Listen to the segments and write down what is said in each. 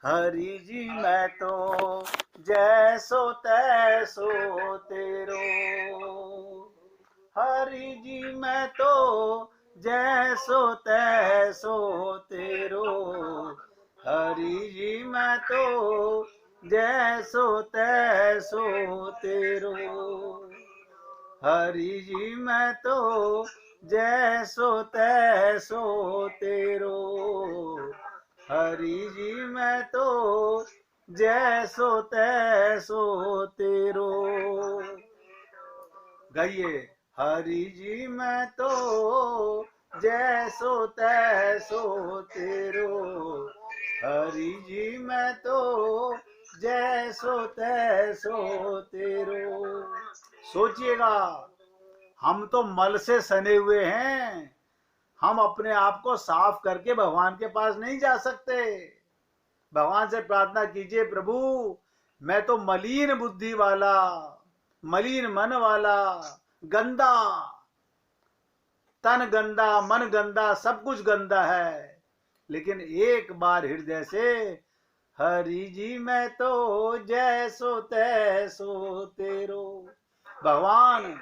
हरि जी मैं तो जैसो तैसो तेरो। हरि जी मैं तो जैसो तैसो तेरो। हरि जी मैं तो जैसो तैसो तेरो। हरि जी मैं तो जैसो तैसो तेरो। हरि जी मैं तो जैसो तैसो तेरो। गाइए। हरि जी मैं तो जैसो तैसो तेरो। हरि जी मैं तो जैसो तैसो तेरो। सोचिएगा, हम तो मल से सने हुए हैं। हम अपने आप को साफ करके भगवान के पास नहीं जा सकते। भगवान से प्रार्थना कीजिए, प्रभु मैं तो मलिन बुद्धि वाला, मलिन मन वाला, गंदा, तन गंदा, मन गंदा, सब कुछ गंदा है। लेकिन एक बार हृदय से हरि जी मैं तो जैसो तैसो तेरो, भगवान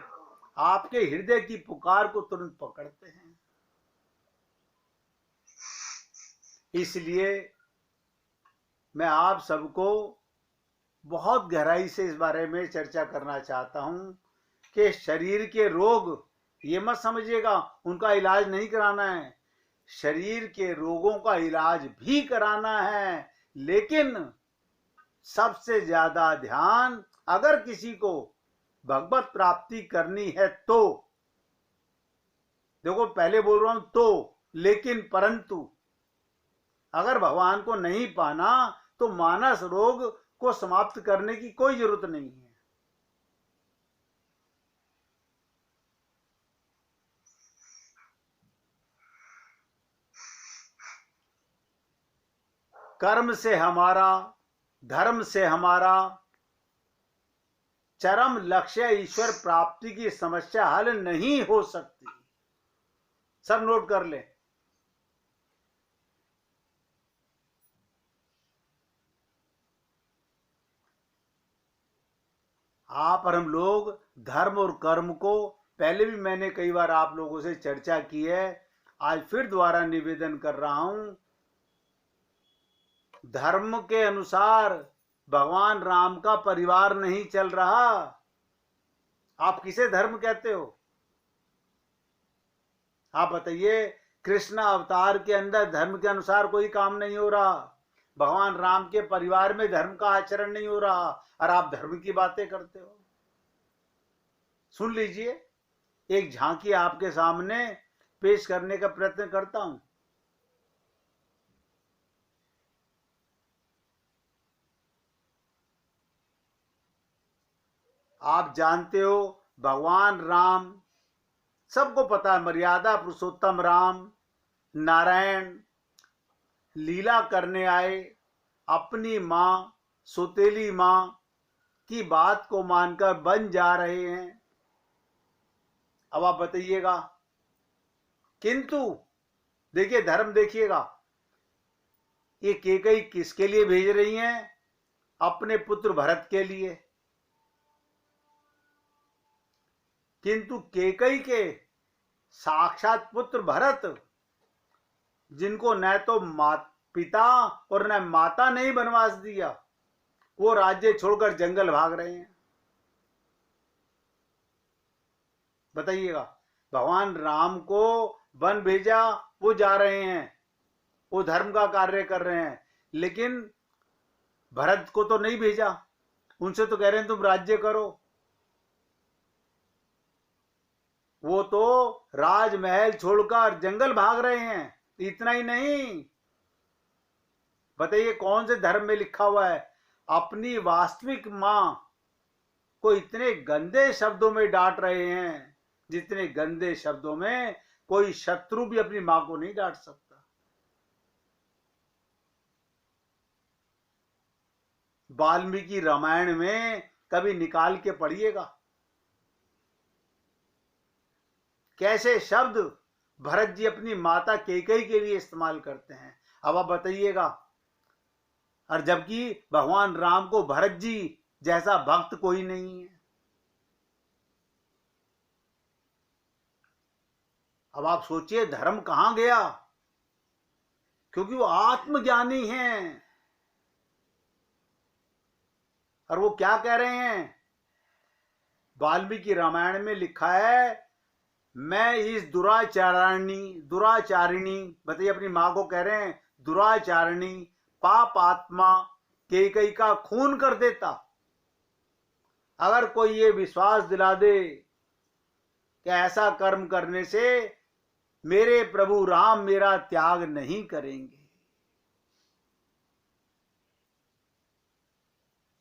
आपके हृदय की पुकार को तुरंत पकड़ते हैं। इसलिए मैं आप सबको बहुत गहराई से इस बारे में चर्चा करना चाहता हूं कि शरीर के रोग, ये मत समझिएगा उनका इलाज नहीं कराना है। शरीर के रोगों का इलाज भी कराना है, लेकिन सबसे ज्यादा ध्यान अगर किसी को भगवत प्राप्ति करनी है तो, देखो पहले बोल रहा हूं तो, लेकिन परंतु अगर भगवान को नहीं पाना तो मानस रोग को समाप्त करने की कोई जरूरत नहीं है। कर्म से हमारा, धर्म से हमारा चरम लक्ष्य ईश्वर प्राप्ति की समस्या हल नहीं हो सकती। सब नोट कर ले। आप और हम लोग धर्म और कर्म को, पहले भी मैंने कई बार आप लोगों से चर्चा की है, आज फिर दोबारा निवेदन कर रहा हूं। धर्म के अनुसार भगवान राम का परिवार नहीं चल रहा। आप किसे धर्म कहते हो? आप बताइए। कृष्ण अवतार के अंदर धर्म के अनुसार कोई काम नहीं हो रहा। भगवान राम के परिवार में धर्म का आचरण नहीं हो रहा, और आप धर्म की बातें करते हो। सुन लीजिए, एक झांकी आपके सामने पेश करने का प्रयत्न करता हूं। आप जानते हो भगवान राम, सबको पता है, मर्यादा पुरुषोत्तम राम नारायण लीला करने आए, अपनी मां, सौतेली मां की बात को मानकर बन जा रहे हैं। अब आप बताइएगा, किंतु देखिए धर्म देखिएगा, ये कैकेयी किसके लिए भेज रही हैं? अपने पुत्र भरत के लिए। किंतु कैकेयी के साक्षात पुत्र भरत, जिनको न तो पिता और न माता ने वनवास दिया, वो राज्य छोड़कर जंगल भाग रहे हैं। बताइएगा, भगवान राम को वन भेजा, वो जा रहे हैं, वो धर्म का कार्य कर रहे हैं, लेकिन भरत को तो नहीं भेजा। उनसे तो कह रहे हैं तुम राज्य करो। वो तो राजमहल छोड़कर जंगल भाग रहे हैं। इतना ही नहीं, बताइए कौन से धर्म में लिखा हुआ है अपनी वास्तविक मां को इतने गंदे शब्दों में डांट रहे हैं, जितने गंदे शब्दों में कोई शत्रु भी अपनी मां को नहीं डांट सकता। वाल्मीकि रामायण में कभी निकाल के पढ़िएगा, कैसे शब्द भरत जी अपनी माता कैकेयी के लिए इस्तेमाल करते हैं। अब आप बताइएगा, और जबकि भगवान राम को भरत जी जैसा भक्त कोई नहीं है। अब आप सोचिए धर्म कहां गया, क्योंकि वो आत्मज्ञानी हैं। और वो क्या कह रहे हैं, वाल्मीकि रामायण में लिखा है, मैं इस दुराचारिणी बताइए, अपनी मां को कह रहे हैं दुराचारिणी पाप आत्मा कैकेयी का खून कर देता। अगर कोई ये विश्वास दिला दे कि ऐसा कर्म करने से मेरे प्रभु राम मेरा त्याग नहीं करेंगे।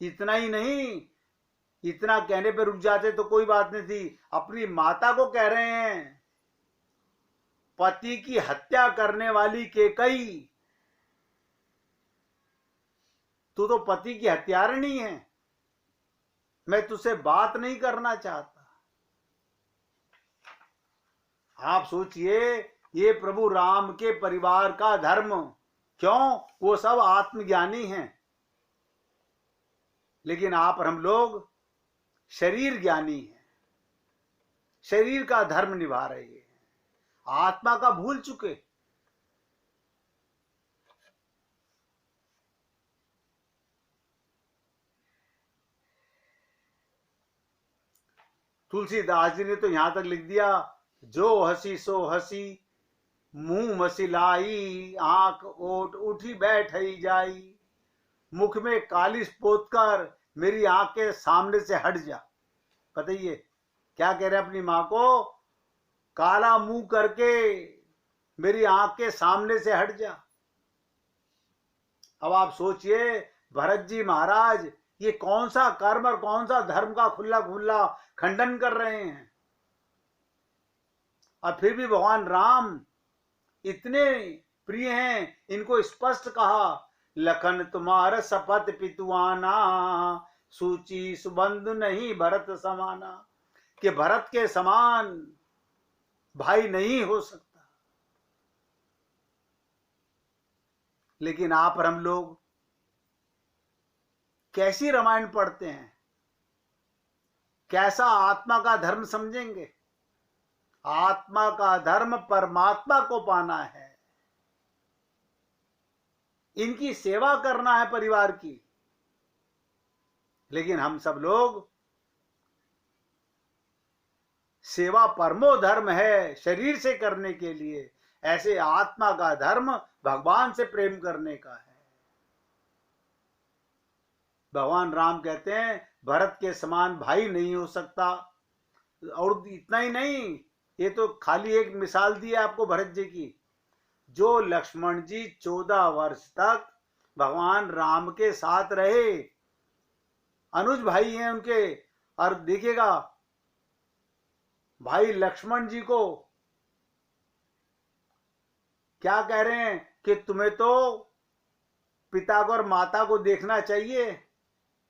इतना ही नहीं, इतना कहने पे रुक जाते तो कोई बात नहीं थी, अपनी माता को कह रहे हैं, पति की हत्या करने वाली कैकेयी, तू तो पति की हत्यारिणी है, मैं तुझसे बात नहीं करना चाहता। आप सोचिए, ये प्रभु राम के परिवार का धर्म, क्यों, वो सब आत्मज्ञानी हैं, लेकिन आप और हम लोग शरीर ज्ञानी हैं, शरीर का धर्म निभा रहे हैं, आत्मा का भूल चुके। तुलसीदास जी ने तो यहां तक लिख दिया, जो हसी सो हसी मुंह मसिलाई, आंख ओट उठी बैठ ही जाई, मुख में कालिस पोत कर मेरी आंख के सामने से हट जा। बताइए क्या कह रहे हैं अपनी मां को, काला मुंह करके मेरी आंख के सामने से हट जा। अब आप सोचिए भरत जी महाराज ये कौन सा कर्म और कौन सा धर्म का खुला खुला खंडन कर रहे हैं, और फिर भी भगवान राम इतने प्रिय हैं, इनको स्पष्ट कहा, लखन तुम्हारा शपथ पितुआना, सूची सुबंधु नहीं भरत समाना, कि भरत के समान भाई नहीं हो सकता। लेकिन आप और हम लोग कैसी रामायण पढ़ते हैं, कैसा आत्मा का धर्म समझेंगे। आत्मा का धर्म परमात्मा को पाना है, इनकी सेवा करना है परिवार की। लेकिन हम सब लोग सेवा परमो धर्म है शरीर से करने के लिए, ऐसे आत्मा का धर्म भगवान से प्रेम करने का है। भगवान राम कहते हैं भरत के समान भाई नहीं हो सकता। और इतना ही नहीं, ये तो खाली एक मिसाल दी है आपको भरत जी की। जो लक्ष्मण जी 14 वर्ष तक भगवान राम के साथ रहे, अनुज भाई हैं उनके, और देखिएगा भाई लक्ष्मण जी को क्या कह रहे हैं कि तुम्हें तो पिता को और माता को देखना चाहिए।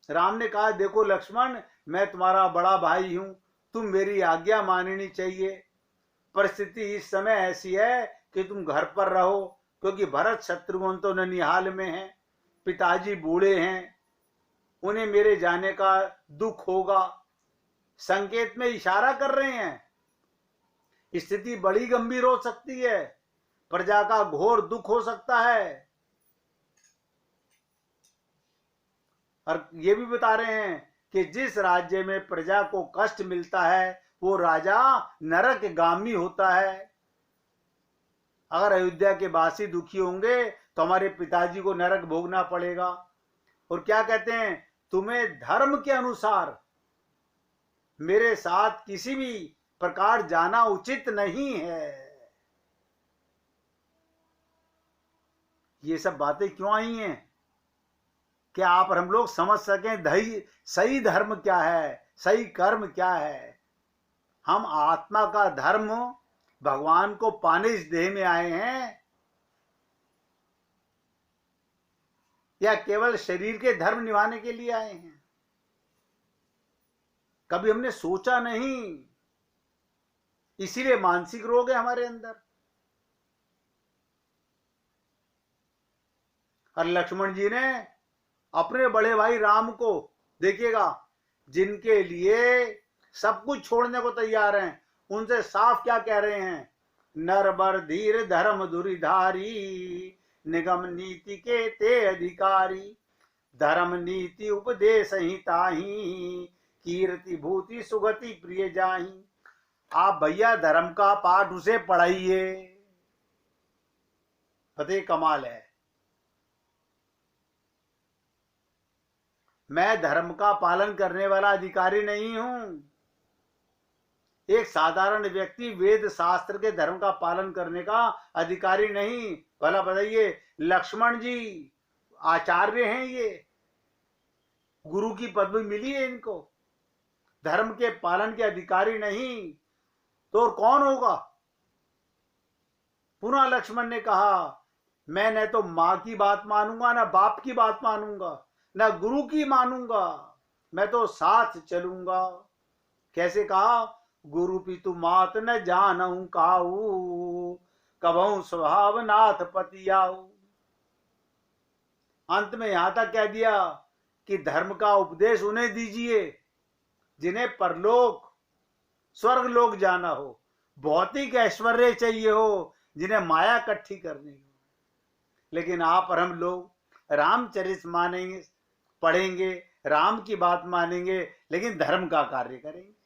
राम ने कहा देखो लक्ष्मण, मैं तुम्हारा बड़ा भाई हूं, तुम मेरी आज्ञा माननी चाहिए। परिस्थिति इस समय ऐसी है कि तुम घर पर रहो, क्योंकि भरत शत्रुघ्न तो ननिहाल में हैं, पिताजी बूढ़े हैं, उन्हें मेरे जाने का दुख होगा। संकेत में इशारा कर रहे हैं, स्थिति बड़ी गंभीर हो सकती है, प्रजा का घोर दुख हो सकता है। और ये भी बता रहे हैं कि जिस राज्य में प्रजा को कष्ट मिलता है वो राजा नरक गामी होता है। अगर अयोध्या के वासी दुखी होंगे तो हमारे पिताजी को नरक भोगना पड़ेगा। और क्या कहते हैं, तुम्हें धर्म के अनुसार मेरे साथ किसी भी प्रकार जाना उचित नहीं है। ये सब बातें क्यों आई हैं कि आप और हम लोग समझ सकें सही धर्म क्या है, सही कर्म क्या है। हम आत्मा का धर्म भगवान को पाने इस देह में आए हैं, या केवल शरीर के धर्म निभाने के लिए आए हैं। कभी हमने सोचा नहीं, इसीलिए मानसिक रोग है हमारे अंदर। और लक्ष्मण जी ने अपने बड़े भाई राम को देखिएगा, जिनके लिए सब कुछ छोड़ने को तैयार हैं, उनसे साफ क्या कह रहे हैं, नर बर धीर धर्म धुरीधारी, निगम नीति के ते अधिकारी, धर्म नीति उपदेश ही ताही, कीर्ति भूति सुगति प्रिय जाही। आप भैया धर्म का पाठ उसे पढ़ाइए, फतेह कमाल है। मैं धर्म का पालन करने वाला अधिकारी नहीं हूं। एक साधारण व्यक्ति वेद शास्त्र के धर्म का पालन करने का अधिकारी नहीं। भला बताइए, लक्ष्मण जी आचार्य हैं, ये गुरु की पदवी मिली है इनको, धर्म के पालन के अधिकारी नहीं तो और कौन होगा। पुनः लक्ष्मण ने कहा, मैं न तो मां की बात मानूंगा, ना बाप की बात मानूंगा, ना गुरु की मानूंगा, मैं तो साथ चलूंगा। कैसे कहा, गुरु पितु मात न जानऊं काऊ, कबहू स्वभाव नाथ पति आऊ। अंत में यहां तक कह दिया कि धर्म का उपदेश उन्हें दीजिए जिन्हें परलोक स्वर्ग लोक जाना हो, भौतिक ऐश्वर्य चाहिए हो, जिन्हें माया इकट्ठी करनी हो। लेकिन आप और हम लोग रामचरित मानेंगे, पढ़ेंगे, राम की बात मानेंगे, लेकिन धर्म का कार्य करेंगे।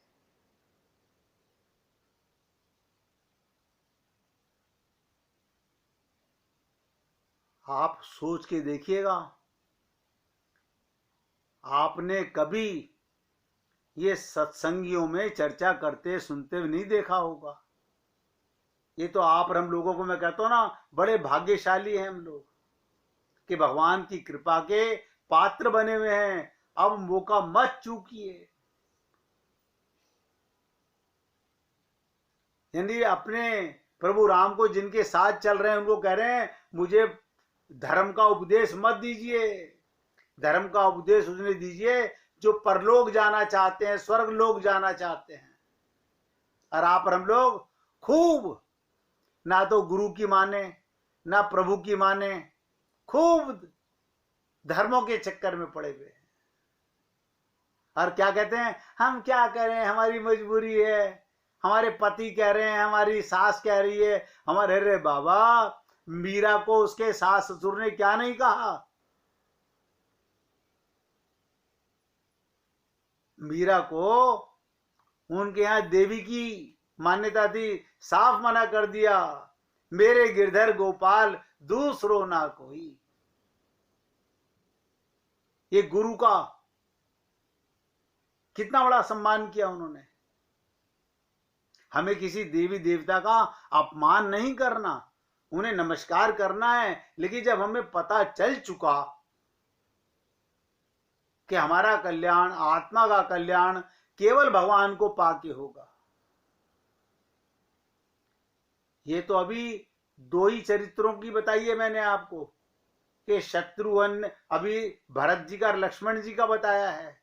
आप सोच के देखिएगा, आपने कभी ये सत्संगियों में चर्चा करते सुनते हुए नहीं देखा होगा। ये तो आप और हम लोगों को मैं कहता हूं ना, बड़े भाग्यशाली हैं हम लोग कि भगवान की कृपा के पात्र बने हुए हैं। अब मौका मत चूकिए। यानी अपने प्रभु राम को जिनके साथ चल रहे हैं उनको कह रहे हैं, मुझे धर्म का उपदेश मत दीजिए, धर्म का उपदेश उसने दीजिए जो परलोक जाना चाहते हैं, स्वर्ग लोक जाना चाहते हैं। और आप और हम लोग खूब ना तो गुरु की माने ना प्रभु की माने, खूब धर्मों के चक्कर में पड़े हुए हैं। और क्या कहते हैं, हम क्या करें, हमारी मजबूरी है, हमारे पति कह रहे हैं, हमारी सास कह रही है, हमारे। अरे बाबा, मीरा को उसके सास ससुर ने क्या नहीं कहा। मीरा को उनके यहां देवी की मान्यता थी, साफ मना कर दिया, मेरे गिरधर गोपाल दूसरो ना कोई। ये गुरु का कितना बड़ा सम्मान किया उन्होंने। हमें किसी देवी देवता का अपमान नहीं करना, उन्हें नमस्कार करना है, लेकिन जब हमें पता चल चुका कि हमारा कल्याण, आत्मा का कल्याण केवल भगवान को पाके होगा। ये तो अभी दो ही चरित्रों की बताई है मैंने आपको कि शत्रुघ्न, अभी भरत जी का और लक्ष्मण जी का बताया है।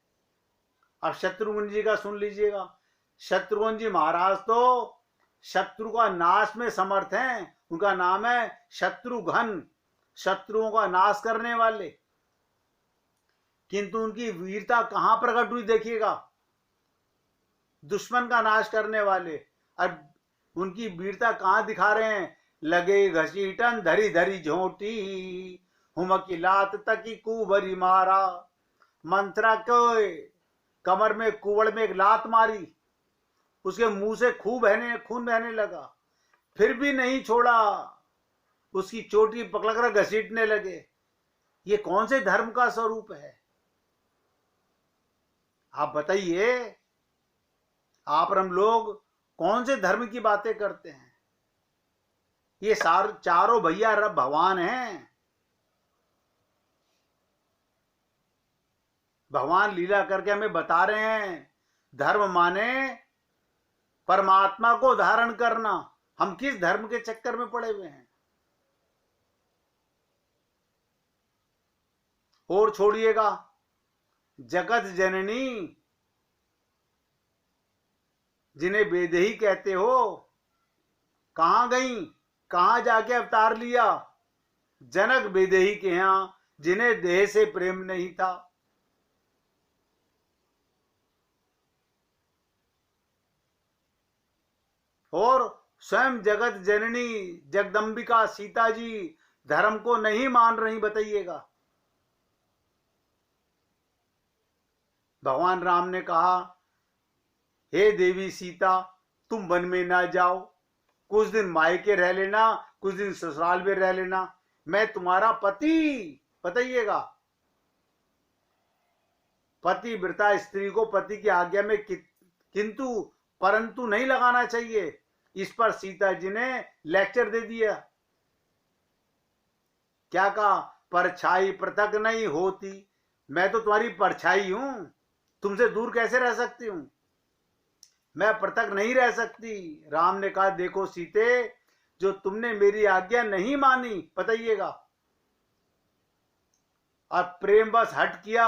अब शत्रुघ्न जी का सुन लीजिएगा। शत्रुघ्न जी महाराज तो शत्रु का नाश में समर्थ हैं, उनका नाम है शत्रुघ्न, शत्रुओं का नाश करने वाले। किंतु उनकी वीरता कहां प्रकट हुई देखिएगा, दुश्मन का नाश करने वाले। अब उनकी वीरता कहां दिखा रहे हैं, लगे घसीटन धरी धरी झोंटी, हुमकी लात तकी कुबरी मारा। मंत्रा के कमर में कुबड़ में एक लात मारी, उसके मुंह से खून बहने लगा, फिर भी नहीं छोड़ा, उसकी चोटी पकड़कर घसीटने लगे। ये कौन से धर्म का स्वरूप है, आप बताइए। आप और हम लोग कौन से धर्म की बातें करते हैं। ये चारों भैया रब भगवान हैं। भगवान लीला करके हमें बता रहे हैं, धर्म माने परमात्मा को धारण करना। हम किस धर्म के चक्कर में पड़े हुए हैं। और छोड़िएगा, जगत जननी जिन्हें वेदेही कहते हो, कहां गई, कहां जाके अवतार लिया। जनक वेदेही के यहां जिन्हें देह से प्रेम नहीं था। और स्वयं जगत जननी जगदम्बिका सीता जी धर्म को नहीं मान रही, बताइएगा। भगवान राम ने कहा, हे देवी सीता, तुम वन में ना जाओ, कुछ दिन मायके रह लेना, कुछ दिन ससुराल में रह लेना, मैं तुम्हारा पति। बताइएगा, पतिव्रता स्त्री को पति की आज्ञा में किंतु परंतु नहीं लगाना चाहिए। इस पर सीता जी ने लेक्चर दे दिया। क्या कहा? परछाई पृथक नहीं होती, मैं तो तुम्हारी परछाई हूं, तुमसे दूर कैसे रह सकती हूं, मैं पृथक नहीं रह सकती। राम ने कहा, देखो सीते, जो तुमने मेरी आज्ञा नहीं मानी, बताइएगा, और प्रेम बस हट किया,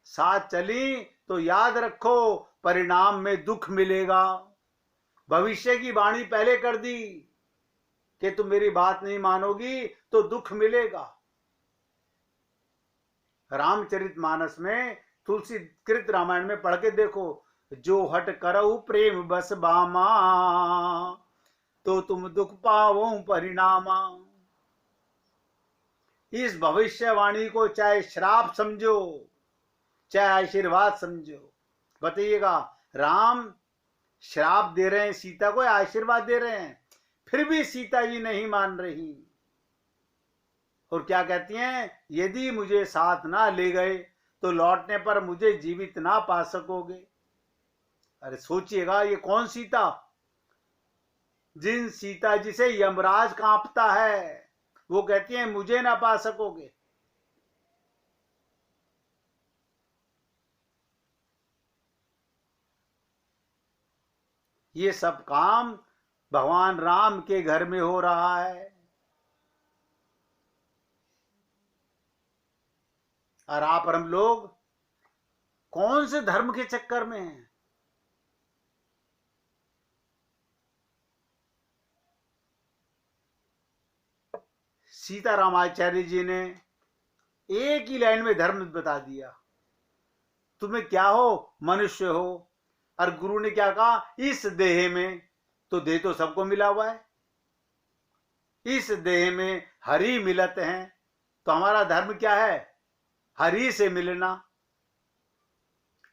साथ चली, तो याद रखो परिणाम में दुख मिलेगा। भविष्य की वाणी पहले कर दी कि तुम मेरी बात नहीं मानोगी तो दुख मिलेगा। रामचरितमानस में, तुलसी कृत रामायण में पढ़ के देखो, जो हट करऊ प्रेम बस बामा, तो तुम दुख पाओ परिणामा। इस भविष्यवाणी को चाहे श्राप समझो चाहे आशीर्वाद समझो। बताइएगा, राम श्राप दे रहे हैं सीता को या आशीर्वाद दे रहे हैं? फिर भी सीता जी नहीं मान रही, और क्या कहती हैं, यदि मुझे साथ ना ले गए तो लौटने पर मुझे जीवित ना पा सकोगे। अरे सोचिएगा, ये कौन सीता? जिन सीता जी से यमराज कांपता है, वो कहती है मुझे ना पा सकोगे। ये सब काम भगवान राम के घर में हो रहा है, और आप और हम लोग कौन से धर्म के चक्कर में हैं? सीतारामाचार्य जी ने एक ही लाइन में धर्म बता दिया, तुम्हें क्या हो, मनुष्य हो। और गुरु ने क्या कहा, इस देह में, तो देह तो सबको मिला हुआ है, इस देह में हरि मिलत हैं। तो हमारा धर्म क्या है? हरि से मिलना।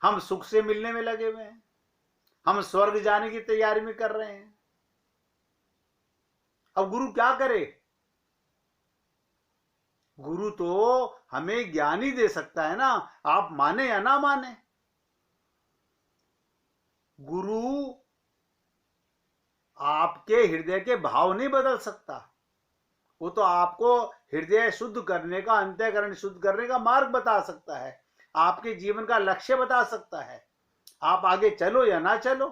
हम सुख से मिलने में लगे हुए हैं, हम स्वर्ग जाने की तैयारी में कर रहे हैं। अब गुरु क्या करे? गुरु तो हमें ज्ञान ही दे सकता है ना, आप माने या ना माने। गुरु आपके हृदय के भाव नहीं बदल सकता, वो तो आपको हृदय शुद्ध करने का, अंतःकरण शुद्ध करने का मार्ग बता सकता है, आपके जीवन का लक्ष्य बता सकता है, आप आगे चलो या ना चलो।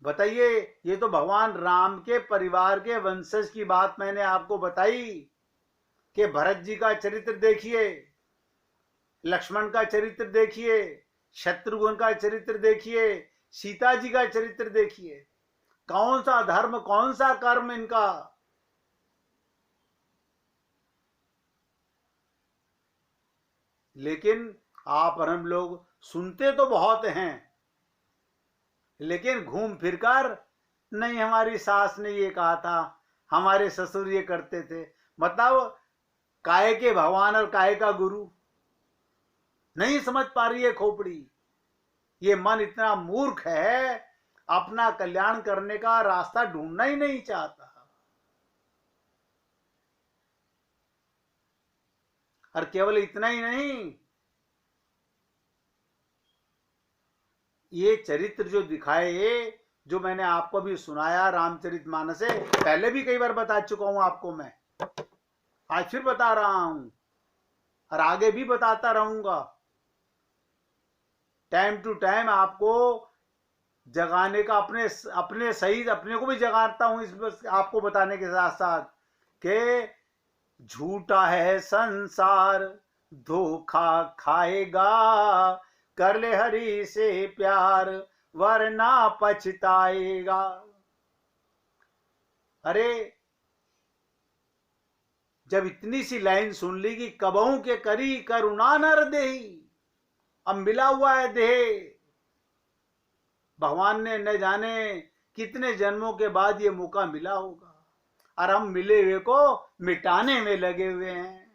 बताइए, ये तो भगवान राम के परिवार के वंशज की बात मैंने आपको बताई कि भरत जी का चरित्र देखिए, लक्ष्मण का चरित्र देखिए, शत्रुघ्न का चरित्र देखिए, सीता जी का चरित्र देखिए, कौन सा धर्म, कौन सा कर्म इनका। लेकिन आप और हम लोग सुनते तो बहुत हैं, लेकिन घूम फिरकर, नहीं हमारी सास ने ये कहा था, हमारे ससुर ये करते थे। मतलब काय के भगवान और काय का गुरु, नहीं समझ पा रही है खोपड़ी। ये मन इतना मूर्ख है, अपना कल्याण करने का रास्ता ढूंढना ही नहीं चाहता। और केवल इतना ही नहीं, ये चरित्र जो दिखाए, जो मैंने आपको भी सुनाया रामचरितमानस से, पहले भी कई बार बता चुका हूं आपको, मैं आज फिर बता रहा हूं और आगे भी बताता रहूंगा। टाइम टू टाइम आपको जगाने का, अपने सही, अपने को भी जगाता हूं इस आपको बताने के साथ साथ कि झूठा है संसार, धोखा खाएगा, कर ले हरि से प्यार, वरना पछताएगा। अरे जब इतनी सी लाइन सुन ली कि कबहू के करी करुणा नर देही, अब मिला हुआ है देह, भगवान ने न जाने कितने जन्मों के बाद ये मौका मिला होगा, और हम मिले हुए को मिटाने में लगे हुए हैं।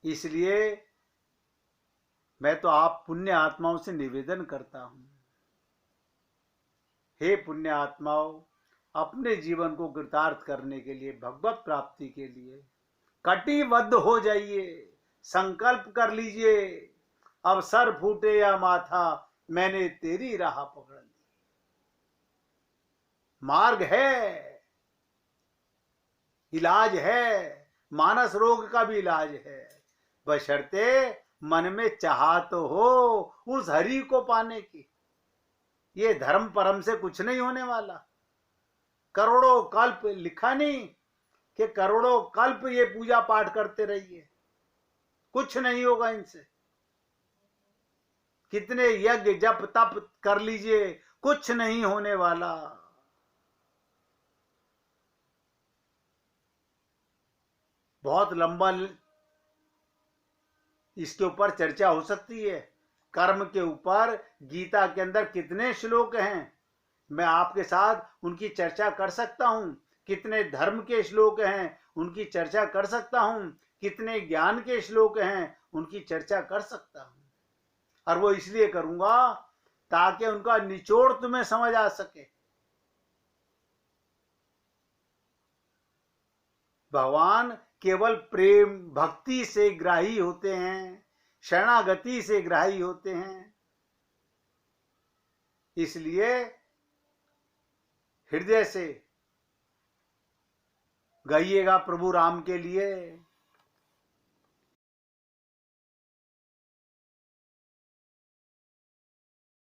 इसलिए मैं तो आप पुण्य आत्माओं से निवेदन करता हूं, हे पुण्य आत्माओं, अपने जीवन को कृतार्थ करने के लिए, भगवत प्राप्ति के लिए कटिबद्ध हो जाइए, संकल्प कर लीजिए, अब सर फूटे या माथा मैंने तेरी राह पकड़ ली। मार्ग है, इलाज है, मानस रोग का भी इलाज है, बशर्ते मन में चाह तो हो उस हरि को पाने की। ये धर्म परम से कुछ नहीं होने वाला। करोड़ों कल्प लिखा नहीं कि करोड़ों कल्प ये पूजा पाठ करते रहिए, कुछ नहीं होगा इनसे। कितने यज्ञ जप तप कर लीजिए, कुछ नहीं होने वाला। बहुत लंबा इसके ऊपर चर्चा हो सकती है। कर्म के ऊपर गीता के अंदर कितने श्लोक हैं, मैं आपके साथ उनकी चर्चा कर सकता हूं। कितने धर्म के श्लोक हैं, उनकी चर्चा कर सकता हूं। कितने ज्ञान के श्लोक हैं, उनकी चर्चा कर सकता हूं। और वो इसलिए करूंगा ताकि उनका निचोड़ तुम्हें समझ आ सके। भगवान केवल प्रेम भक्ति से ग्राही होते हैं, शरणागति से ग्राही होते हैं। इसलिए हृदय से गाइएगा प्रभु राम के लिए।